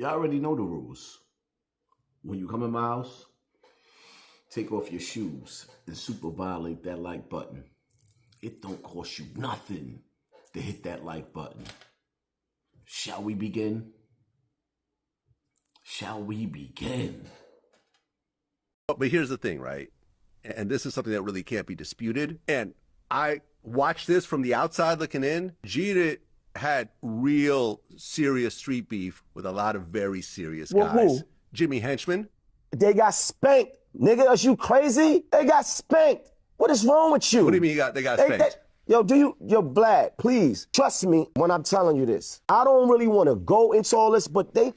Y'all already know the rules. When you come in my house, take off your shoes and super violate that like button. It don't cost you nothing to hit that like button. Shall we begin? Shall we begin? But here's the thing, right? And this is something that really can't be disputed. And I watched this from the outside looking in. Jeter had real serious street beef with a lot of very serious guys. Who? Jimmy Henchman. They got spanked. Nigga, are you crazy? They got spanked. What is wrong with you? What do you mean they got spanked? Yo, Vlad, please, trust me when I'm telling you this. I don't really want to go into all this, but they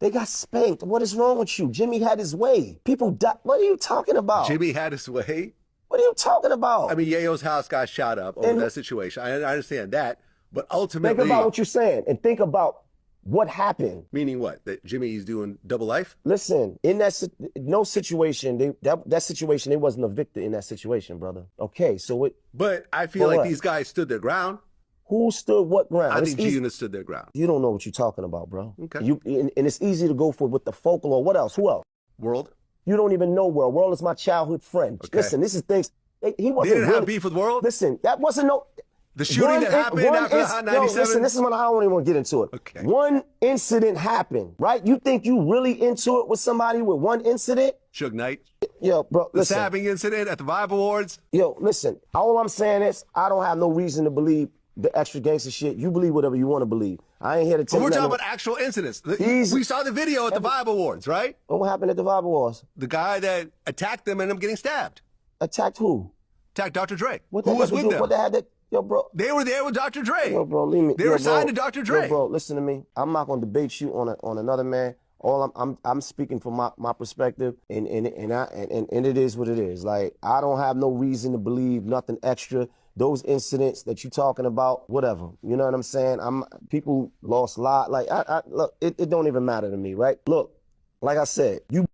got spanked. What is wrong with you? Jimmy had his way. People died. What are you talking about? Jimmy had his way? What are you talking about? I mean, Yayo's house got shot up over that situation. I understand that. But ultimately... Think about what you're saying and think about what happened. Meaning what? That Jimmy's doing double life? Listen, in that situation, that situation, they wasn't a victor in that situation, brother. Okay, so it... But I feel like these guys stood their ground. Who stood what ground? I think G-Unit stood their ground. You don't know what you're talking about, bro. Okay. And it's easy to go for with the folklore. What else? Who else? World. You don't even know World. World is my childhood friend. Okay. Listen, this is things... He wasn't they didn't have beef with World? Listen, that wasn't no... The shooting that happened after 97? Yo, listen, this is when I don't even want to get into it. Okay. One incident happened, right? You think you really into it with somebody with one incident? Suge Knight. Yo, bro, the listen. stabbing incident at the Vibe Awards. Yo, listen, all I'm saying is I don't have no reason to believe the extra gangster shit. You believe whatever you want to believe. I ain't here to tell you. But we're talking about actual incidents. We saw the video at the Vibe Awards, right? What happened at the Vibe Awards? The guy that attacked them and ended up getting stabbed. Attacked who? Attacked Dr. Dre. What who was with them? What they had that? Yo, bro. They were there with Dr. Dre. Yo, bro, leave me. They were signed to Dr. Dre. Yo, bro, listen to me. I'm not gonna debate you on another man. All I'm speaking from my perspective, and it is what it is. Like, I don't have no reason to believe nothing extra. Those incidents that you talking about, whatever. You know what I'm saying? People lost a lot. Like, look, it don't even matter to me, right? Look, like I said, you.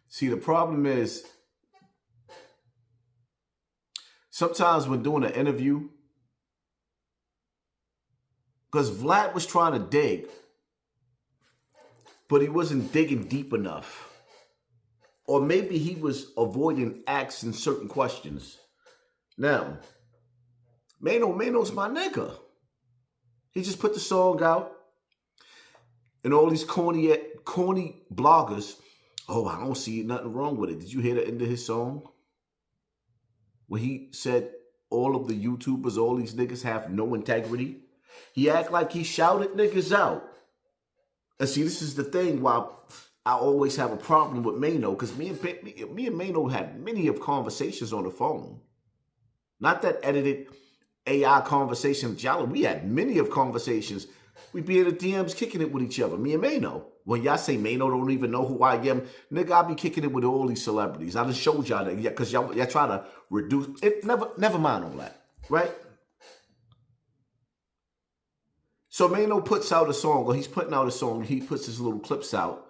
See, the problem is, sometimes when doing an interview, because Vlad was trying to dig, but he wasn't digging deep enough. Or maybe he was avoiding asking certain questions. Now, MAINO'S my nigga. He just put the song out, and all these corny bloggers, oh, I don't see nothing wrong with it. Did you hear the end of his song? When he said all of the YouTubers, all these niggas have no integrity. He act like he shouted niggas out. And see, this is the thing why I always have a problem with Maino, because me and Maino had many of conversations on the phone. Not that edited AI conversation with Jolly. We had many of conversations. We be in the DMs kicking it with each other, me and Maino. When y'all say Maino don't even know who I am, nigga, I be kicking it with all these celebrities. I just showed y'all that, because y'all try to reduce it. Never mind all that, right? So Maino puts out a song, or he's putting out a song. He puts his little clips out,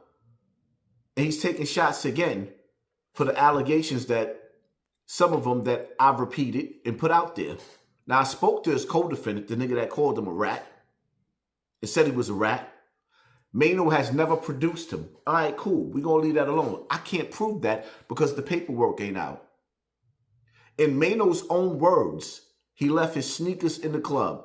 and he's taking shots again for the allegations that some of them that I've repeated and put out there. Now I spoke to his co-defendant, the nigga that called him a rat, and said he was a rat. Maino has never produced him. All right, cool. We're going to leave that alone. I can't prove that because the paperwork ain't out. In Maino's own words, he left his sneakers in the club.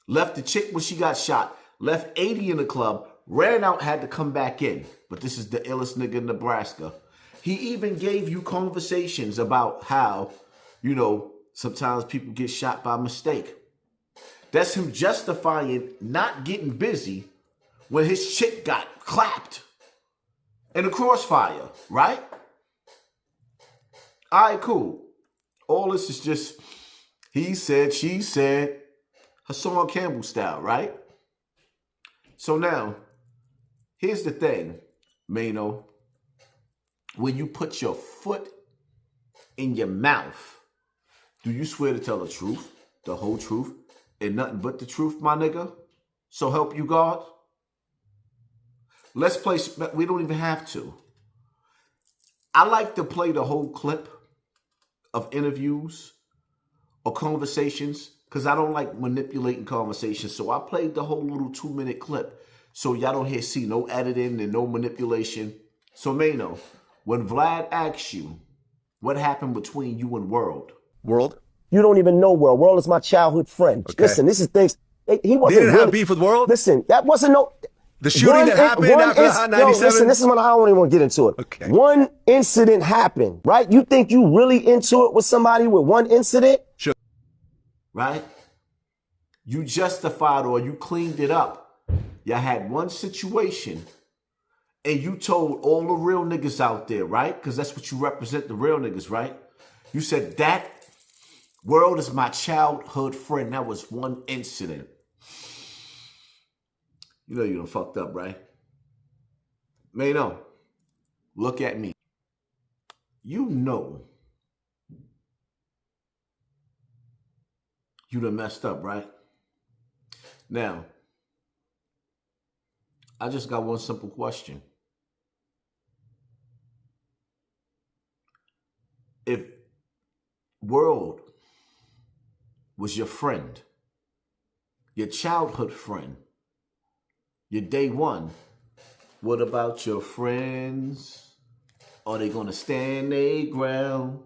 Left the chick when she got shot. Left 80 in the club. Ran out, had to come back in. But this is the illest nigga in Nebraska. He even gave you conversations about how, you know, sometimes people get shot by mistake. That's him justifying not getting busy when his chick got clapped in the crossfire, right? All right, cool. All this is just he said, she said, Hassan Campbell style, right? So now, here's the thing, Maino. When you put your foot in your mouth, do you swear to tell the truth, the whole truth, and nothing but the truth, my nigga? So help you God? Let's play, we don't even have to. I like to play the whole clip of interviews or conversations because I don't like manipulating conversations. So I played the whole little 2-minute clip so y'all don't see no editing and no manipulation. So Maino, when Vlad asks you what happened between you and World. World? You don't even know World. World is my childhood friend. Okay. Listen, this is things. He wasn't. They didn't really, have beef with World? Listen, that wasn't no. The shooting that happened after the Hot 97? Listen, this is when I don't even want to get into it. Okay. One incident happened, right? You think you really into it with somebody with one incident? Sure. Right? You justified or you cleaned it up. You had one situation and you told all the real niggas out there, right? Because that's what you represent, the real niggas, right? You said that World is my childhood friend. That was one incident. You know you done fucked up, right? Maino, look at me. You know you done messed up, right? Now, I just got one simple question. If World was your friend, your childhood friend, your day one, what about your friends? Are they gonna stand their ground?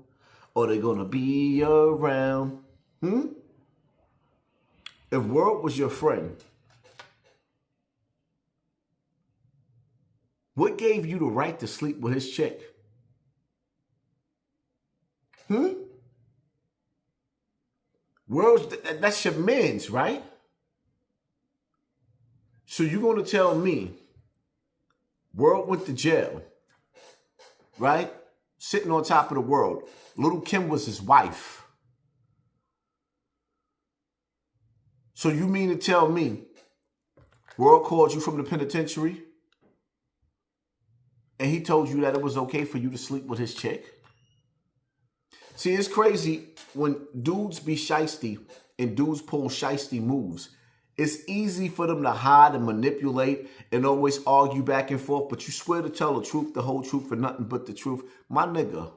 Are they gonna be around? If World was your friend, what gave you the right to sleep with his chick? World, that's your man's, right? So you're going to tell me World went to jail, right? Sitting on top of the world. Little Kim was his wife. So you mean to tell me World called you from the penitentiary and he told you that it was okay for you to sleep with his chick? See, it's crazy when dudes be shiesty and dudes pull shiesty moves. It's easy for them to hide and manipulate and always argue back and forth, but you swear to tell the truth, the whole truth, and nothing but the truth. My nigga,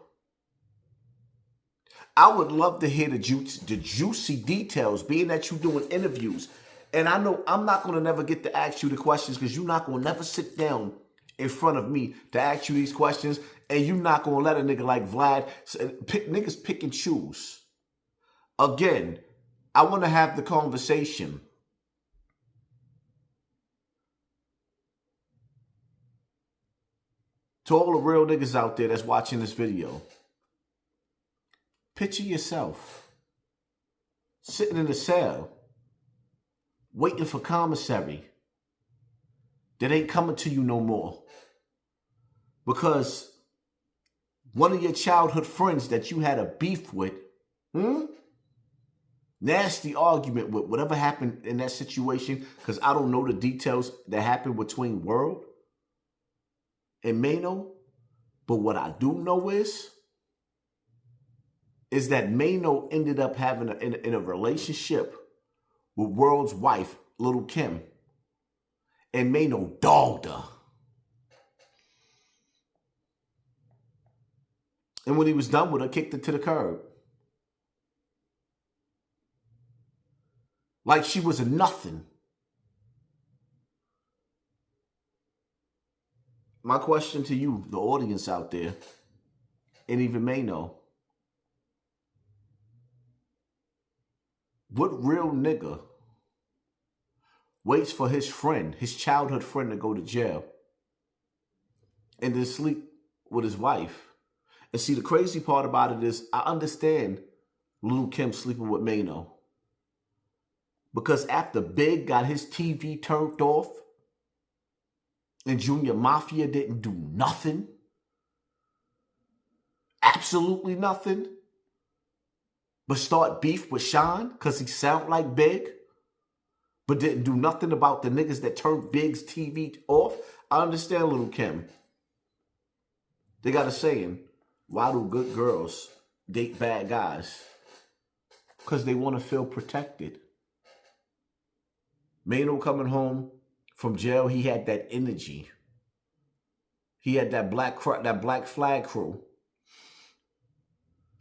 I would love to hear the juicy details, being that you're doing interviews. And I know I'm not going to never get to ask you the questions because you're not going to never sit down in front of me to ask you these questions, and you're not going to let a nigga like Vlad niggas pick and choose. Again, I want to have the conversation. To all the real niggas out there that's watching this video, picture yourself sitting in a cell, waiting for commissary that ain't coming to you no more. Because one of your childhood friends that you had a beef with, nasty argument with, whatever happened in that situation, because I don't know the details that happened between World and Maino, but what I do know is that Maino ended up having in a relationship with World's wife, Little Kim, and Maino dogged her. And when he was done with her, kicked her to the curb. Like she was a nothing. My question to you, the audience out there, and even Maino, what real nigga waits for his friend, his childhood friend, to go to jail and then sleep with his wife? And see, the crazy part about it is I understand Lil' Kim sleeping with Maino. Because after Big got his TV turned off and Junior Mafia didn't do nothing, absolutely nothing, but start beef with Sean because he sound like Big, but didn't do nothing about the niggas that turned Big's TV off, I understand Lil' Kim. They got a saying, why do good girls date bad guys? Because they want to feel protected. Maino coming home from jail, he had that energy. He had that black flag crew.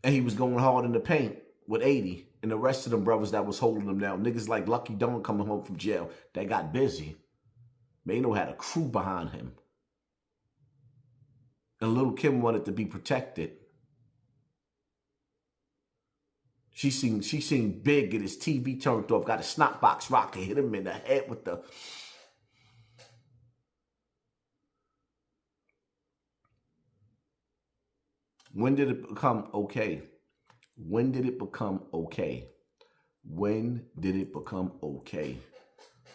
And he was going hard in the paint with 80 and the rest of them brothers that was holding them down, niggas like Lucky Dawn coming home from jail, they got busy. Maino had a crew behind him. And Little Kim wanted to be protected. She seen Big get his TV turned off, got a snot box rocket, hit him in the head with the... When did it become okay? When did it become okay? When did it become okay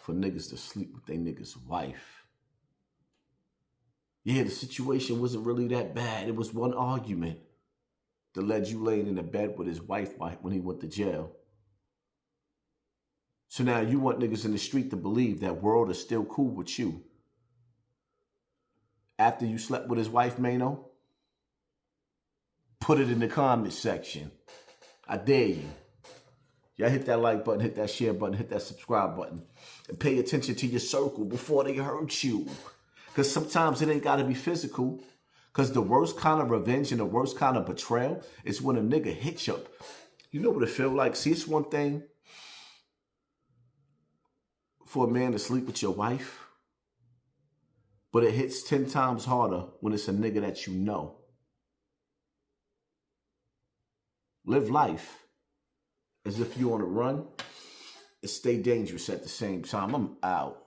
for niggas to sleep with their nigga's wife? Yeah, the situation wasn't really that bad. It was one argument that led you laying in the bed with his wife when he went to jail. So now you want niggas in the street to believe that World is still cool with you after you slept with his wife, Maino? Put it in the comment section. I dare you. Y'all hit that like button, hit that share button, hit that subscribe button. And pay attention to your circle before they hurt you. Because sometimes it ain't got to be physical. Because the worst kind of revenge and the worst kind of betrayal is when a nigga hits you. You know what it feel like? See, it's one thing for a man to sleep with your wife. But it hits 10 times harder when it's a nigga that you know. Live life as if you're on a run and stay dangerous at the same time. I'm out.